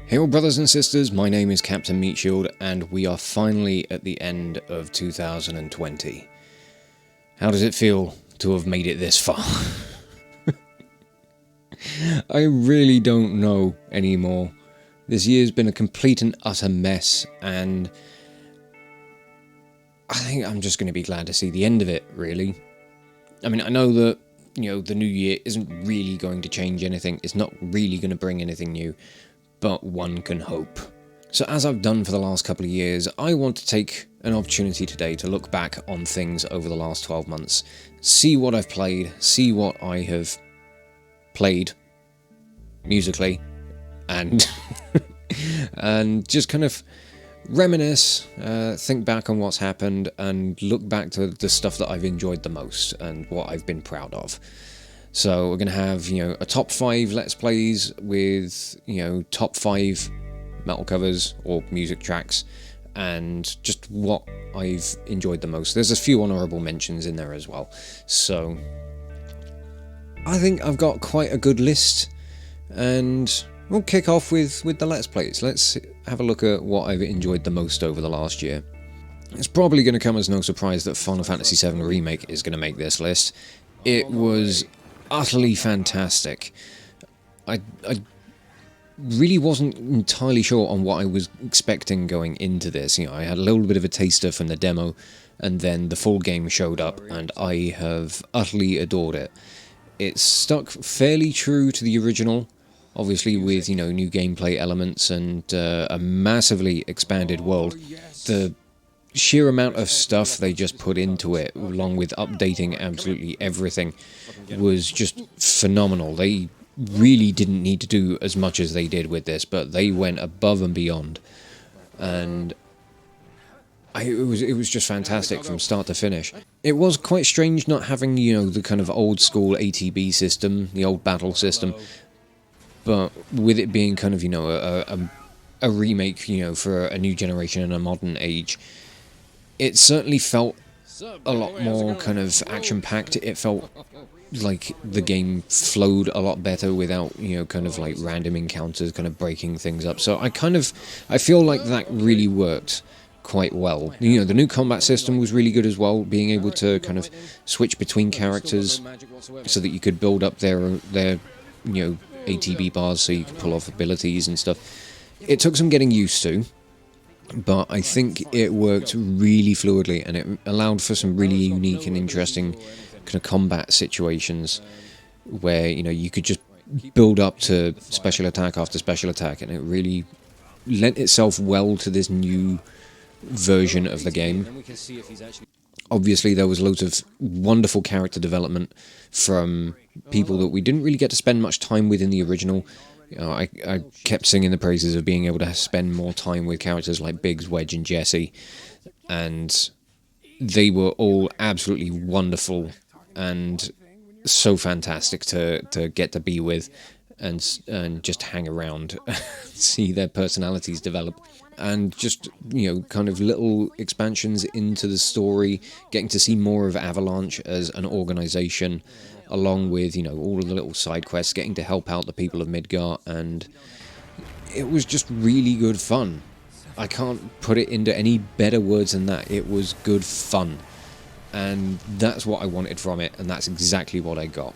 Hey all brothers and sisters, my name is Captain Meatshield and we are finally at the end of 2020. How does it feel to have made it this far? I really don't know anymore. This year's been a complete and utter mess, and I think I'm just going to be glad to see the end of it, really. I mean, I know that, the new year isn't really going to change anything, it's not really going to bring anything new, but one can hope. So as I've done for the last couple of years, I want to take an opportunity today to look back on things over the last 12 months, see what I've played, see what I have played musically, and and just kind of reminisce, think back on what's happened, and look back to the stuff that I've enjoyed the most and what I've been proud of. So we're going to have, a top 5 Let's Plays with, top 5 metal covers or music tracks, and just what I've enjoyed the most. There's a few honourable mentions in there as well. So I think I've got quite a good list, and we'll kick off with the Let's Plays. Let's have a look at what I've enjoyed the most over the last year. It's probably going to come as no surprise that Final Fantasy VII Remake is going to make this list. It was utterly fantastic. I really wasn't entirely sure on what I was expecting going into this. I had a little bit of a taster from the demo, and then the full game showed up, and I have utterly adored it. It's stuck fairly true to the original, obviously with, new gameplay elements and a massively expanded world. The sheer amount of stuff they just put into it, along with updating absolutely everything, was just phenomenal. They really didn't need to do as much as they did with this, but they went above and beyond, and it was just fantastic from start to finish. It was quite strange not having, the kind of old school ATB system, the old battle system, but with it being kind of, a remake, for a new generation and a modern age, it certainly felt a lot more kind of action-packed. It felt like the game flowed a lot better without, kind of like random encounters kind of breaking things up. So I feel like that really worked quite well. The new combat system was really good as well, being able to kind of switch between characters so that you could build up their ATB bars so you could pull off abilities and stuff. It took some getting used to, but I think it worked really fluidly, and it allowed for some really unique and interesting kind of combat situations where, you could just build up to special attack after special attack, and it really lent itself well to this new version of the game. Obviously, there was loads of wonderful character development from people that we didn't really get to spend much time with in the original. I kept singing the praises of being able to spend more time with characters like Biggs, Wedge and Jesse, and they were all absolutely wonderful and so fantastic to get to be with and just hang around, see their personalities develop, and just, kind of little expansions into the story, getting to see more of Avalanche as an organisation, along with, all of the little side quests, getting to help out the people of Midgar, and it was just really good fun. I can't put it into any better words than that. It was good fun, and that's what I wanted from it, and that's exactly what I got.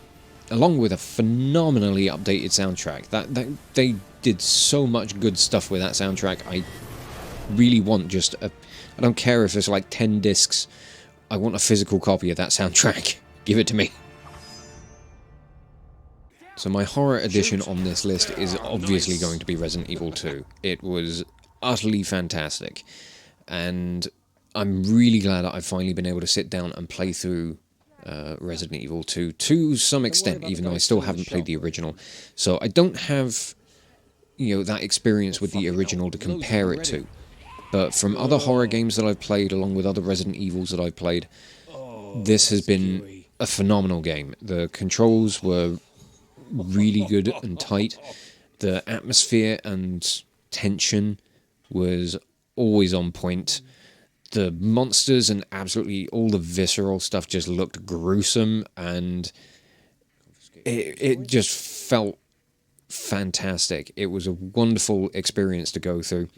Along with a phenomenally updated soundtrack. That they did so much good stuff with that soundtrack. I really want just I don't care if it's like 10 discs, I want a physical copy of that soundtrack. Give it to me. So my horror edition on this list is obviously going to be Resident Evil 2. It was utterly fantastic, and I'm really glad that I've finally been able to sit down and play through Resident Evil 2 to some extent, even though I still haven't played the original. So I don't have, that experience with the original to compare it to. But from other horror games that I've played, along with other Resident Evils that I've played, this has been a phenomenal game. The controls were really good and tight. The atmosphere and tension was always on point. The monsters and absolutely all the visceral stuff just looked gruesome, and it just felt fantastic. It was a wonderful experience to go through.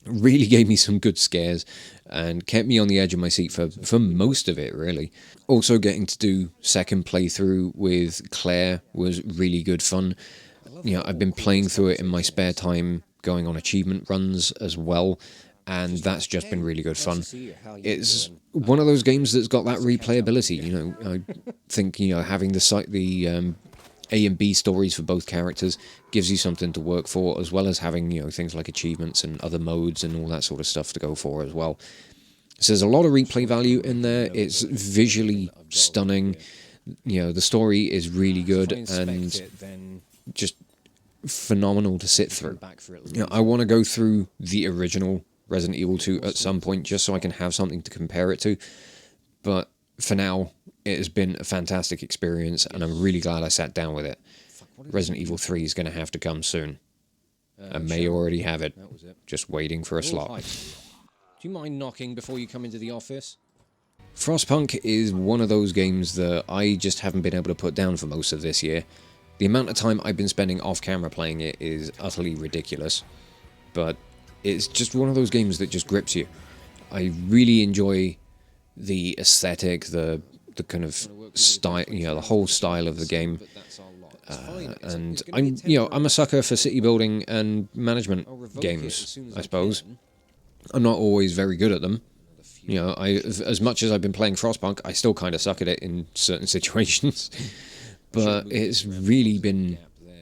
Really gave me some good scares and kept me on the edge of my seat for most of it, really. Also getting to do second playthrough with Claire was really good fun. You know, I've been playing through it in my spare time, going on achievement runs as well, and that's just been really good fun. It's one of those games that's got that replayability, you know. I think, you know, having the A and B stories for both characters gives you something to work for, as well as having, you know, things like achievements and other modes and all that sort of stuff to go for as well. So there's a lot of replay value in there. It's visually stunning. You know, the story is really good and just phenomenal to sit through. You know, I want to go through the original Resident Evil 2 at some point just so I can have something to compare it to. But for now, it has been a fantastic experience, and I'm really glad I sat down with it. Resident Evil 3 is going to have to come soon. I may already have it, just waiting for a slot. Do you mind knocking before you come into the office? Frostpunk is one of those games that I just haven't been able to put down for most of this year. The amount of time I've been spending off-camera playing it is utterly ridiculous. But it's just one of those games that just grips you. I really enjoy the aesthetic, the kind of style, you know, the whole style of the game. And I'm a sucker for city building and management games, I suppose. I'm not always very good at them. You know, as much as I've been playing Frostpunk, I still kind of suck at it in certain situations. But it's really been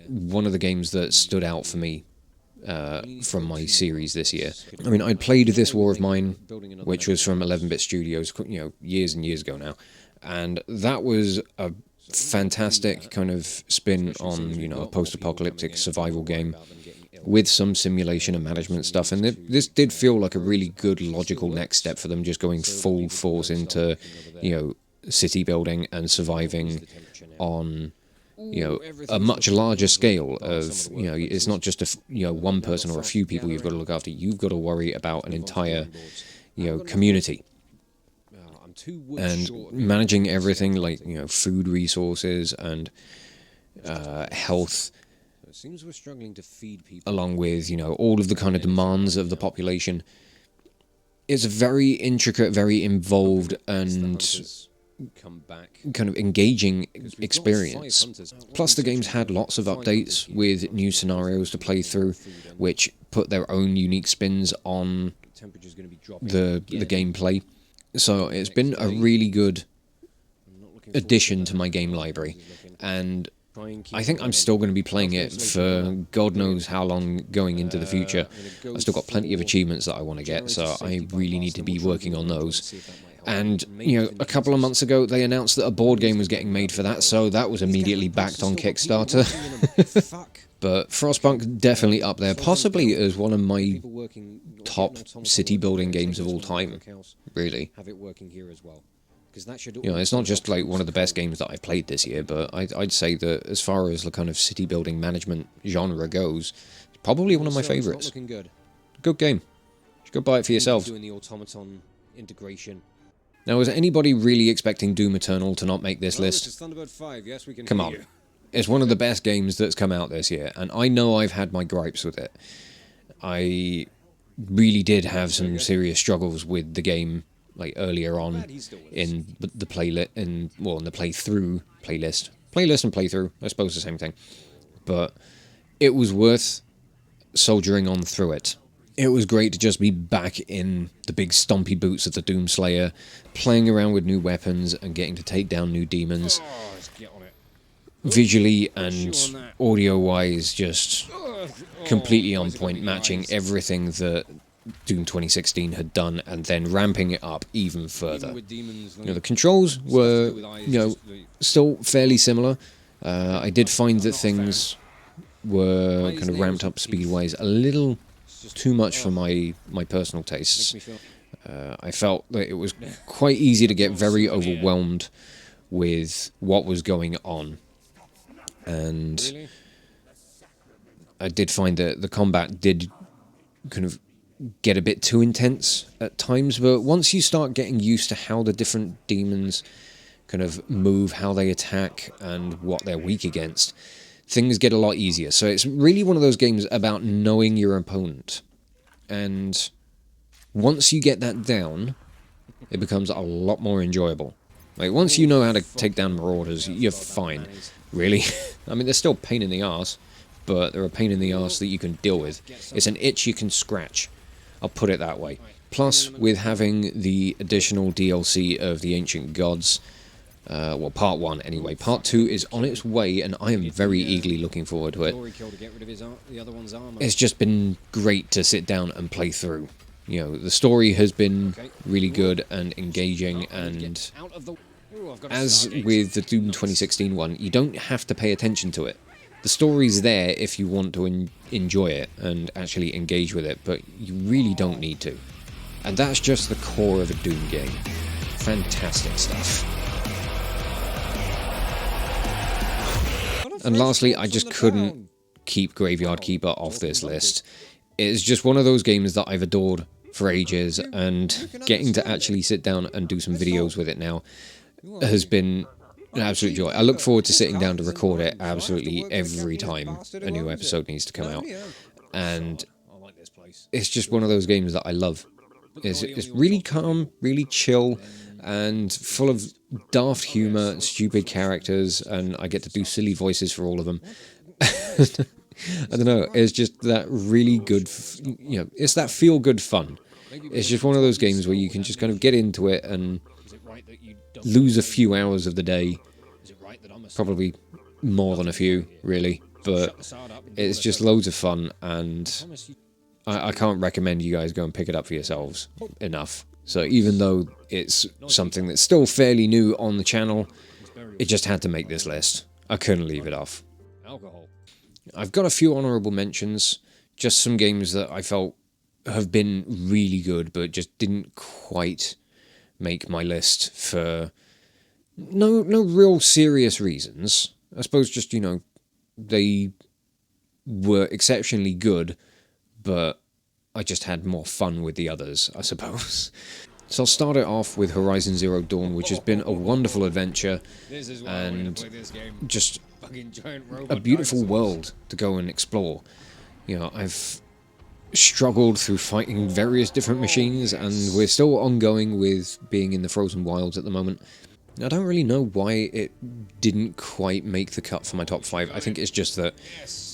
one of the games that stood out for me from my series this year. I mean, I'd played This War of Mine, which was from 11-bit Studios, you know, years and years ago now, and that was a fantastic kind of spin on, you know, a post-apocalyptic survival game with some simulation and management stuff, and this did feel like a really good logical next step for them, just going full force into, you know, city building and surviving on, you know, a much larger scale of, you know, it's not just one person or a few people you've got to look after. You've got to worry about an entire, you know, community, and managing everything like, you know, food resources and health, along with, you know, all of the kind of demands of the population. It's a very intricate, very involved and kind of engaging experience. Plus the game's had lots of updates with new scenarios to play through, which put their own unique spins on the gameplay. So it's been a really good addition to my game library, and I think I'm still going to be playing it for God knows how long going into the future. I've still got plenty of achievements that I want to get, so I really need to be working on those. And, you know, a couple of months ago, they announced that a board game was getting made for that, so that was immediately backed on Kickstarter. But Frostpunk definitely up there, possibly as one of my top city building games of all time, really. You know, it's not just like one of the best games that I played this year, but I'd say that as far as the kind of city building management genre goes, it's probably one of my favourites. Good game. You should go buy it for yourselves. Now, is anybody really expecting Doom Eternal to not make this list? Come on. It's one of the best games that's come out this year, and I know I've had my gripes with it. I really did have some serious struggles with the game, like earlier on in the playthrough playlist. Playlist and playthrough, I suppose the same thing. But it was worth soldiering on through it. It was great to just be back in the big stompy boots of the Doomslayer, playing around with new weapons and getting to take down new demons. Visually and audio-wise, just completely on point, matching everything that Doom 2016 had done, and then ramping it up even further. You know, the controls were, you know, still fairly similar. I did find that things were kind of ramped up speed-wise a little too much for my personal tastes. I felt that it was quite easy to get very overwhelmed with what was going on. And I did find that the combat did kind of get a bit too intense at times, but once you start getting used to how the different demons kind of move, how they attack, and what they're weak against, things get a lot easier. So it's really one of those games about knowing your opponent. And once you get that down, it becomes a lot more enjoyable. Like, once you know how to take down Marauders, you're fine. Really. I mean, they're still a pain in the arse, but they're a pain in the arse that you can deal with. It's an itch you can scratch. I'll put it that way. Plus, with having the additional DLC of the Ancient Gods, well, Part 1 anyway, Part 2 is on its way, and I am very eagerly looking forward to it. It's just been great to sit down and play through. You know, the story has been really good and engaging, and as with the Doom 2016 one, you don't have to pay attention to it. The story's there if you want to enjoy it and actually engage with it, but you really don't need to. And that's just the core of a Doom game. Fantastic stuff. And lastly, I just couldn't keep Graveyard Keeper off this list. It's just one of those games that I've adored for ages, and getting to actually sit down and do some videos with it now has been an absolute joy. I look forward to sitting down to record it absolutely every time a new episode needs to come out. And it's just one of those games that I love. It's really calm, really chill, and full of daft humour and stupid characters, and I get to do silly voices for all of them. I don't know, it's just that really good, you know, it's that feel-good fun. It's just one of those games where you can just kind of get into it and lose a few hours of the day. Probably more than a few, really, but it's just loads of fun, and I can't recommend you guys go and pick it up for yourselves enough. So even though it's something that's still fairly new on the channel, it just had to make this list. I couldn't leave it off. I've got a few honourable mentions, just some games that I felt have been really good, but just didn't quite make my list for no real serious reasons. I suppose just, you know, they were exceptionally good, but I just had more fun with the others, I suppose. So I'll start it off with Horizon Zero Dawn, which has been a wonderful adventure and just a beautiful world to go and explore. You know, I've struggled through fighting various different machines, and we're still ongoing with being in the Frozen Wilds at the moment. I don't really know why it didn't quite make the cut for my top 5. I think it's just that,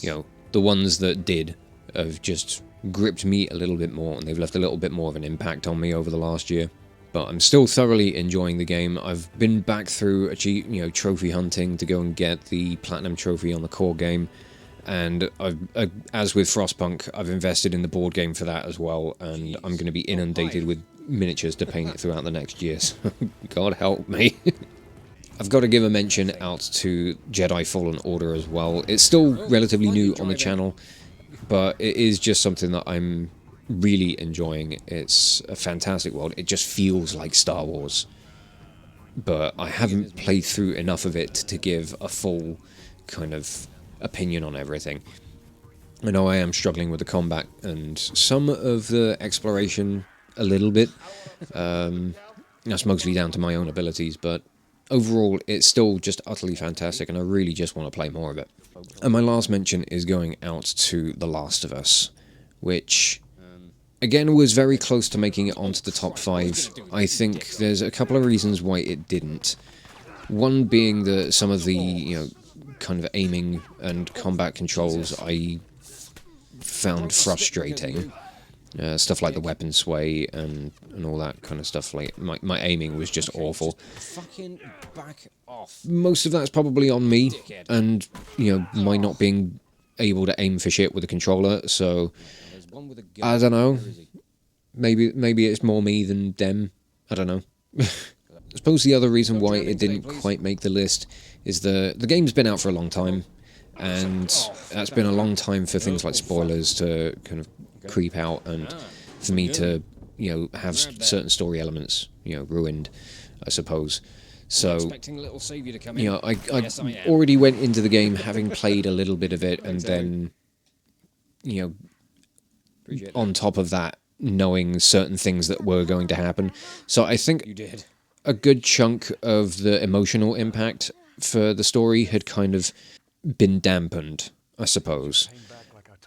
you know, the ones that did have just gripped me a little bit more, and they've left a little bit more of an impact on me over the last year. But I'm still thoroughly enjoying the game. I've been back through, trophy hunting to go and get the Platinum Trophy on the core game. And as with Frostpunk, I've invested in the board game for that as well, and I'm going to be inundated with miniatures to paint throughout the next year, so God help me. I've got to give a mention out to Jedi Fallen Order as well. It's still relatively new on the channel, but it is just something that I'm really enjoying. It's a fantastic world. It just feels like Star Wars, but I haven't played through enough of it to give a full kind of opinion on everything. I know I am struggling with the combat and some of the exploration a little bit. That's mostly down to my own abilities, but overall it's still just utterly fantastic, and I really just want to play more of it. And my last mention is going out to The Last of Us, which again was very close to making it onto the top 5. I think there's a couple of reasons why it didn't. One being that some of the, kind of aiming and combat controls I found frustrating. Stuff like the weapon sway and all that kind of stuff. Like my aiming was just awful. Fucking back off. Most of that's probably on me, and my not being able to aim for shit with a controller. So I don't know. Maybe it's more me than them. I don't know. I suppose the other reason why it didn't quite make the list is the game's been out for a long time, and that's been a long time for things like spoilers to kind of creep out, and for me to have certain story elements ruined, I suppose. So I already went into the game having played a little bit of it, and then on top of that knowing certain things that were going to happen. So I think a good chunk of the emotional impact for the story had kind of been dampened, I suppose.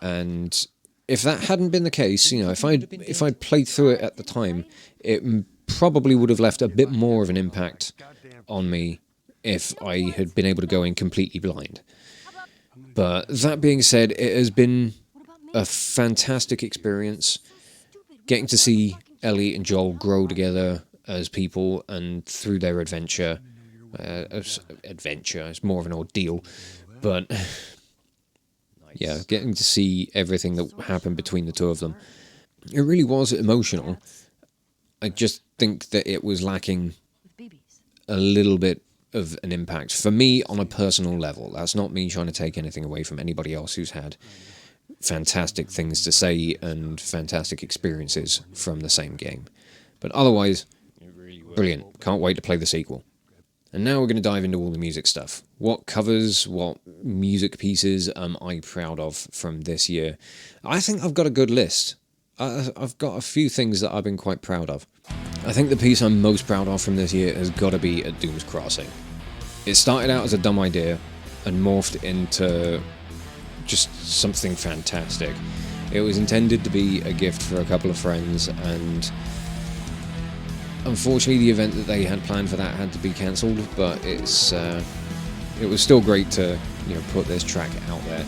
And if that hadn't been the case, if I'd played through it at the time, it probably would have left a bit more of an impact on me if I had been able to go in completely blind. But that being said, it has been a fantastic experience getting to see Ellie and Joel grow together as people and through their adventure. Adventure is more of an ordeal, but yeah, getting to see everything that happened between the two of them. It really was emotional. I just think that it was lacking a little bit of an impact for me on a personal level. That's not me trying to take anything away from anybody else who's had fantastic things to say and fantastic experiences from the same game. But otherwise, brilliant. Can't wait to play the sequel. And now we're going to dive into all the music stuff. What covers, what music pieces am I proud of from this year? I think I've got a good list. I've got a few things that I've been quite proud of. I think the piece I'm most proud of from this year has got to be At Doom's Crossing. It started out as a dumb idea and morphed into just something fantastic. It was intended to be a gift for a couple of friends, and unfortunately the event that they had planned for that had to be cancelled, but it was still great to put this track out there,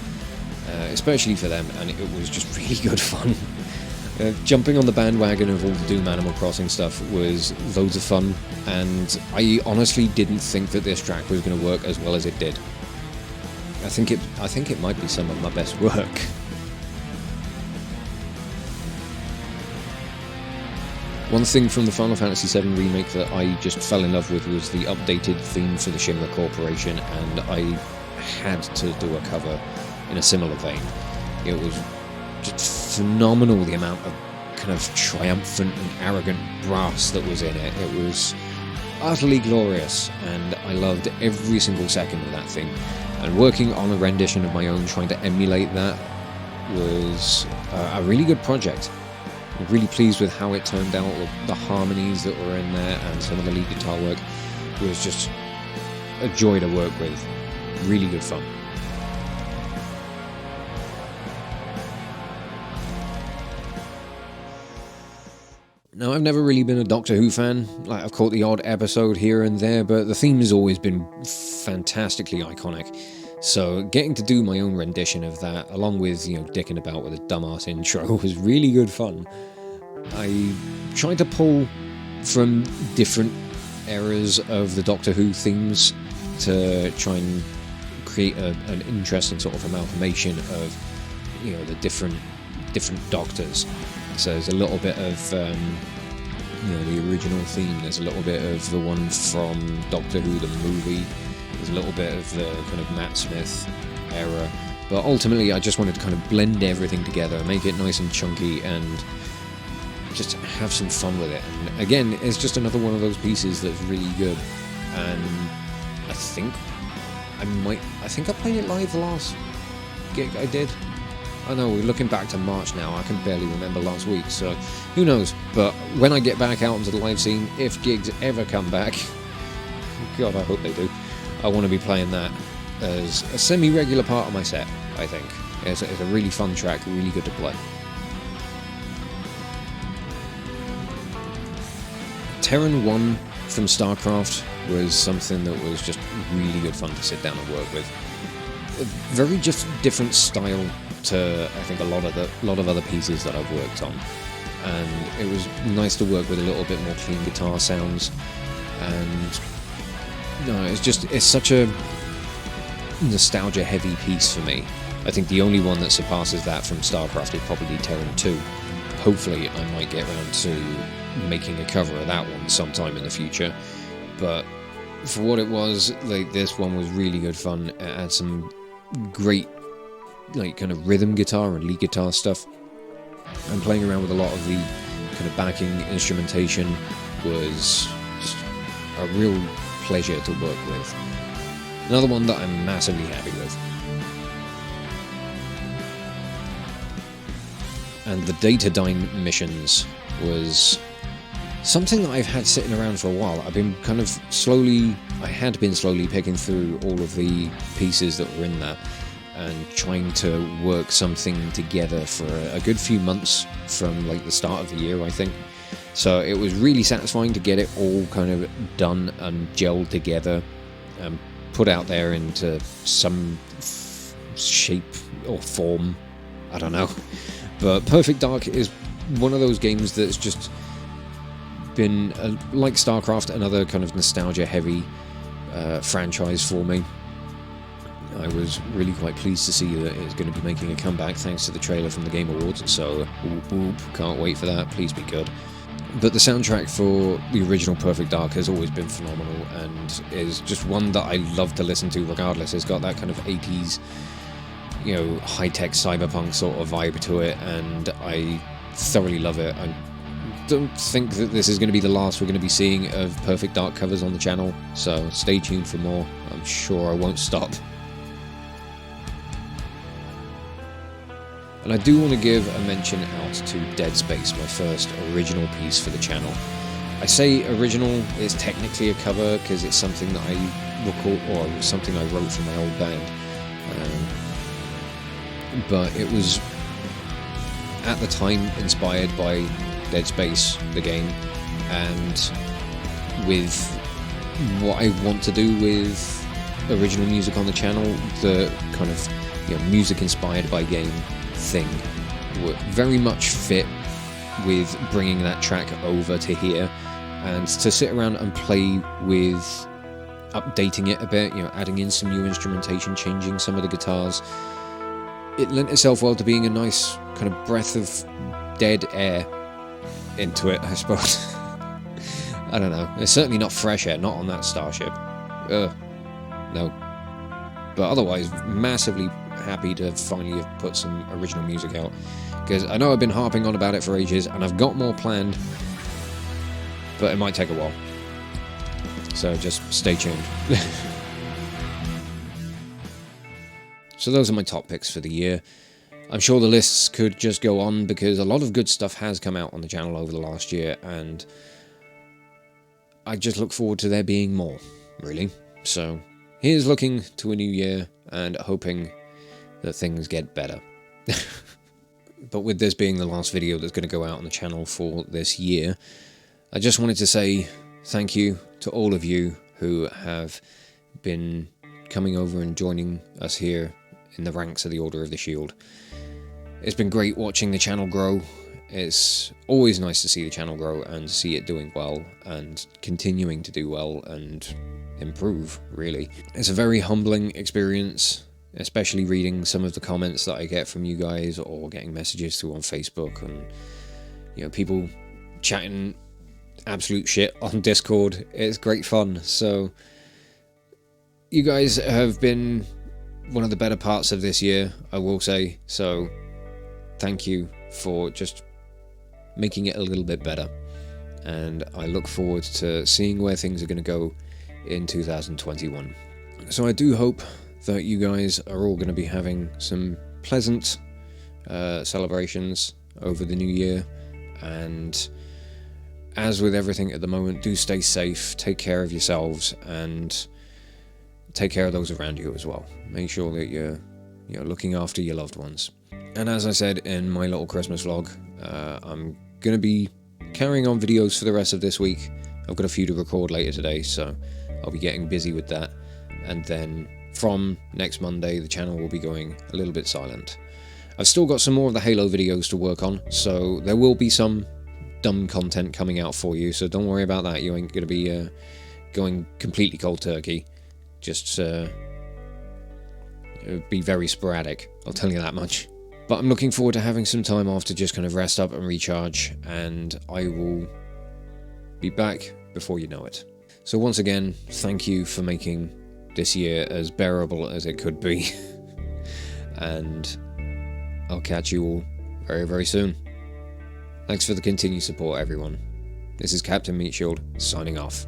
especially for them, and it was just really good fun. Jumping on the bandwagon of all the Doom Animal Crossing stuff was loads of fun, and I honestly didn't think that this track was going to work as well as it did. I think it might be some of my best work. One thing from the Final Fantasy VII Remake that I just fell in love with was the updated theme for the Shinra Corporation, and I had to do a cover in a similar vein. It was just phenomenal, the amount of kind of triumphant and arrogant brass that was in it. It was utterly glorious, and I loved every single second of that thing. And working on a rendition of my own, trying to emulate that, was a really good project. I'm really pleased with how it turned out. The harmonies that were in there and some of the lead guitar work was just a joy to work with. Really good fun. Now, I've never really been a Doctor Who fan. Like, I've caught the odd episode here and there, but the theme has always been fantastically iconic. So getting to do my own rendition of that, along with, dicking about with a dumbass intro, was really good fun. I tried to pull from different eras of the Doctor Who themes to try and create an interesting sort of amalgamation of, the different Doctors. So there's a little bit of, the original theme. There's a little bit of the one from Doctor Who, the movie. There's a little bit of the kind of Matt Smith era. But ultimately, I just wanted to kind of blend everything together, make it nice and chunky, and just have some fun with it. And again, it's just another one of those pieces that's really good. And I think I played it live the last gig I did. I know, we're looking back to March now, I can barely remember last week, so who knows. But when I get back out into the live scene, if gigs ever come back, God, I hope they do, I want to be playing that as a semi-regular part of my set, I think. It's a really fun track, really good to play. Terran 1 from StarCraft was something that was just really good fun to sit down and work with. A very just different style to, I think, a lot of other pieces that I've worked on, and it was nice to work with a little bit more clean guitar sounds. And it's such a nostalgia heavy piece for me. I think the only one that surpasses that from StarCraft is probably Terran 2. Hopefully I might get around to making a cover of that one sometime in the future, but for what it was, this one was really good fun. It had some great kind of rhythm guitar and lead guitar stuff, and playing around with a lot of the kind of backing instrumentation was just a real pleasure to work with. Another one that I'm massively happy with. And the Datadyne missions was Something that I've had sitting around for a while. I had been slowly picking through all of the pieces that were in there and trying to work something together for a good few months from like the start of the year, I think. So it was really satisfying to get it all kind of done and gelled together and put out there into some shape or form. I don't know. But Perfect Dark is one of those games that's just been, like StarCraft, another kind of nostalgia-heavy franchise for me. I was really quite pleased to see that it's going to be making a comeback thanks to the trailer from the Game Awards, so whoop whoop, can't wait for that, please be good. But the soundtrack for the original Perfect Dark has always been phenomenal and is just one that I love to listen to regardless. It's got that kind of 80s, you know, high-tech cyberpunk sort of vibe to it, and I thoroughly love it. I don't think that this is going to be the last we're going to be seeing of Perfect Dark covers on the channel, so stay tuned for more. I'm sure I won't stop. And I do want to give a mention out to Dead Space, my first original piece for the channel. I say original, it's technically a cover because it's something that I record, or it was something I wrote for my old band. But it was at the time inspired by Dead Space, the game, and with what I want to do with original music on the channel, the kind of, you know, music inspired by game thing would very much fit with bringing that track over to here, and to sit around and play with updating it a bit, you know, adding in some new instrumentation, changing some of the guitars. It lent itself well to being a nice kind of breath of dead air into it, I suppose. I don't know. It's certainly not fresh air, not on that starship. No. But otherwise, massively happy to finally have put some original music out, because I know I've been harping on about it for ages, and I've got more planned, but it might take a while. So just stay tuned. So those are my top picks for the year. I'm sure the lists could just go on because a lot of good stuff has come out on the channel over the last year, and I just look forward to there being more, really. So here's looking to a new year and hoping that things get better. But with this being the last video that's going to go out on the channel for this year, I just wanted to say thank you to all of you who have been coming over and joining us here in the ranks of the Order of the Shield. It's been great watching the channel grow. It's always nice to see the channel grow and see it doing well and continuing to do well and improve, really. It's a very humbling experience, especially reading some of the comments that I get from you guys or getting messages through on Facebook, and, you know, people chatting absolute shit on Discord. It's great fun. So you guys have been one of the better parts of this year, I will say. So thank you for just making it a little bit better, and I look forward to seeing where things are going to go in 2021. So I do hope that you guys are all going to be having some pleasant celebrations over the new year, and as with everything at the moment, do stay safe, take care of yourselves, and take care of those around you as well. Make sure that you're looking after your loved ones. And as I said in my little Christmas vlog, I'm going to be carrying on videos for the rest of this week. I've got a few to record later today, so I'll be getting busy with that. And then from next Monday, the channel will be going a little bit silent. I've still got some more of the Halo videos to work on, so there will be some dumb content coming out for you, so don't worry about that. You ain't going to be going completely cold turkey. Just be very sporadic, I'll tell you that much. But I'm looking forward to having some time off to just kind of rest up and recharge, and I will be back before you know it. So once again, thank you for making this year as bearable as it could be. And I'll catch you all very, very soon. Thanks for the continued support, everyone. This is Captain Meatshield, signing off.